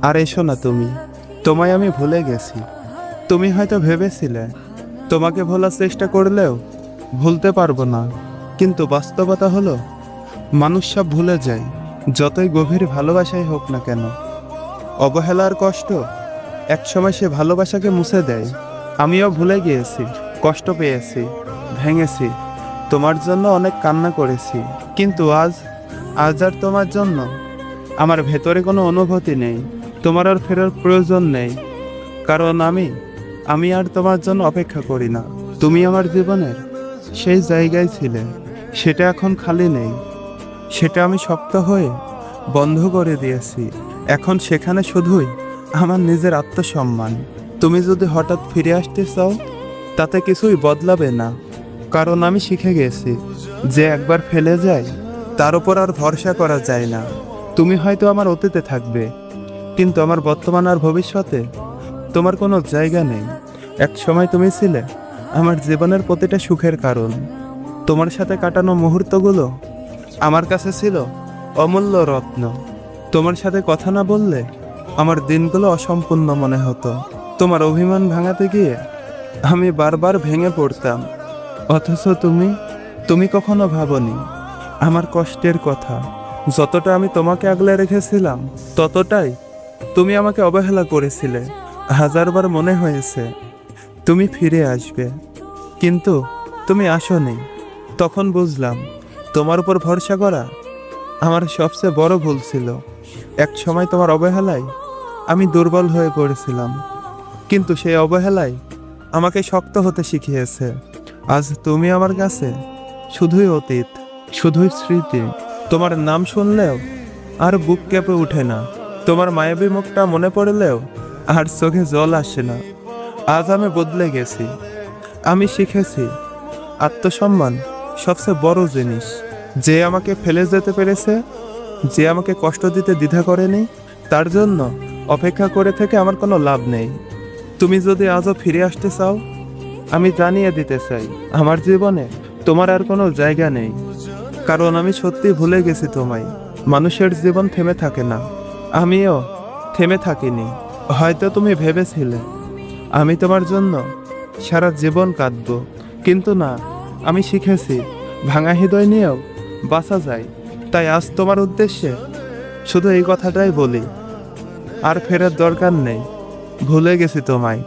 আর এসো না তুমি, তোমায় আমি ভুলে গেছি। তুমি হয়তো ভেবেছিলে তোমাকে ভোলার চেষ্টা করলেও ভুলতে পারবো না, কিন্তু বাস্তবতা হলো মানুষ সব ভুলে যায়, যতই গভীর ভালোবাসাই হোক না কেন। অবহেলার কষ্ট একসময় সে ভালোবাসাকে মুছে দেয়। আমিও ভুলে গিয়েছি, কষ্ট পেয়েছি, ভেঙেছি, তোমার জন্য অনেক কান্না করেছি, কিন্তু আজ আজ আর তোমার জন্য আমার ভেতরে কোনো অনুভূতি নেই। তোমার আর ফেরার প্রয়োজন নেই, কারণ আমি আর তোমার জন্য অপেক্ষা করি না। তুমি আমার জীবনের সেই জায়গায় ছিলে, সেটা এখন খালি নেই। সেটা আমি শক্ত হয়ে বন্ধ করে দিয়েছি। এখন সেখানে শুধুই আমার নিজের আত্মসম্মান। তুমি যদি হঠাৎ ফিরে আসতে চাও, তাতে কিছুই বদলাবে না, কারণ আমি শিখে গেছি যে একবার ফেলে যায় তার উপর আর ভরসা করা যায় না। তুমি হয়তো আমার অতীতে থাকবে, কিন্তু আমার বর্তমান আর ভবিষ্যতে তোমার কোনো জায়গা নেই। এক সময় তুমি ছিলে আমার জীবনের প্রতিটা সুখের কারণ। তোমার সাথে কাটানো মুহূর্তগুলো আমার কাছে ছিল অমূল্য রত্ন। তোমার সাথে কথা না বললে আমার দিনগুলো অসম্পূর্ণ মনে হতো। তোমার অভিমান ভাঙাতে গিয়ে আমি বারবার ভেঙে পড়তাম, অথচ তুমি কখনো ভাবনি আমার কষ্টের কথা। যতটা আমি তোমাকে আগলে রেখেছিলাম, ততটাই তুমি আমাকে অবহেলা করেছিলে। হাজারবার মনে হয়েছে তুমি ফিরে আসবে, কিন্তু তুমি আসোনি। তখন বুঝলাম তোমার উপর ভরসা করা আমার সবচেয়ে বড় ভুল ছিল। এক সময় তোমার অবহেলায় আমি দুর্বল হয়ে পড়েছিলাম, কিন্তু সেই অবহেলায় আমাকে শক্ত হতে শিখিয়েছে। আজ তুমি আমার কাছে শুধুই অতীত, শুধুই স্মৃতি। তোমার নাম শুনলেও আর বুক কেঁপে ওঠে না, তোমার মায়াবী মুখটা মনে পড়লেও আর চোখে জল আসে না। আজ আমি বদলে গেছি, আমি শিখেছি আত্মসম্মান সবচেয়ে বড় জিনিস। যে আমাকে ফেলে যেতে পেরেছে, যে আমাকে কষ্ট দিতে দ্বিধা করেনি, তার জন্য অপেক্ষা করে থেকে আমার কোনো লাভ নেই। তুমি যদি আজও ফিরে আসতে চাও, আমি জানিয়ে দিতে চাই আমার জীবনে তোমার আর কোনো জায়গা নেই, কারণ আমি সত্যি ভুলে গেছি তোমায়। মানুষের জীবন থেমে থাকে না, আমিও থেমে থাকিনি। হয়তো তুমি ভেবেছিলে আমি তোমার জন্য সারা জীবন কাঁদবো, কিন্তু না, আমি শিখেছি ভাঙা হৃদয় নিয়েও বাঁচা যায়। তাই আজ তোমার উদ্দেশ্যে শুধু এই কথাটাই বলি, আর ফেরার দরকার নেই, ভুলে গেছি তোমায়।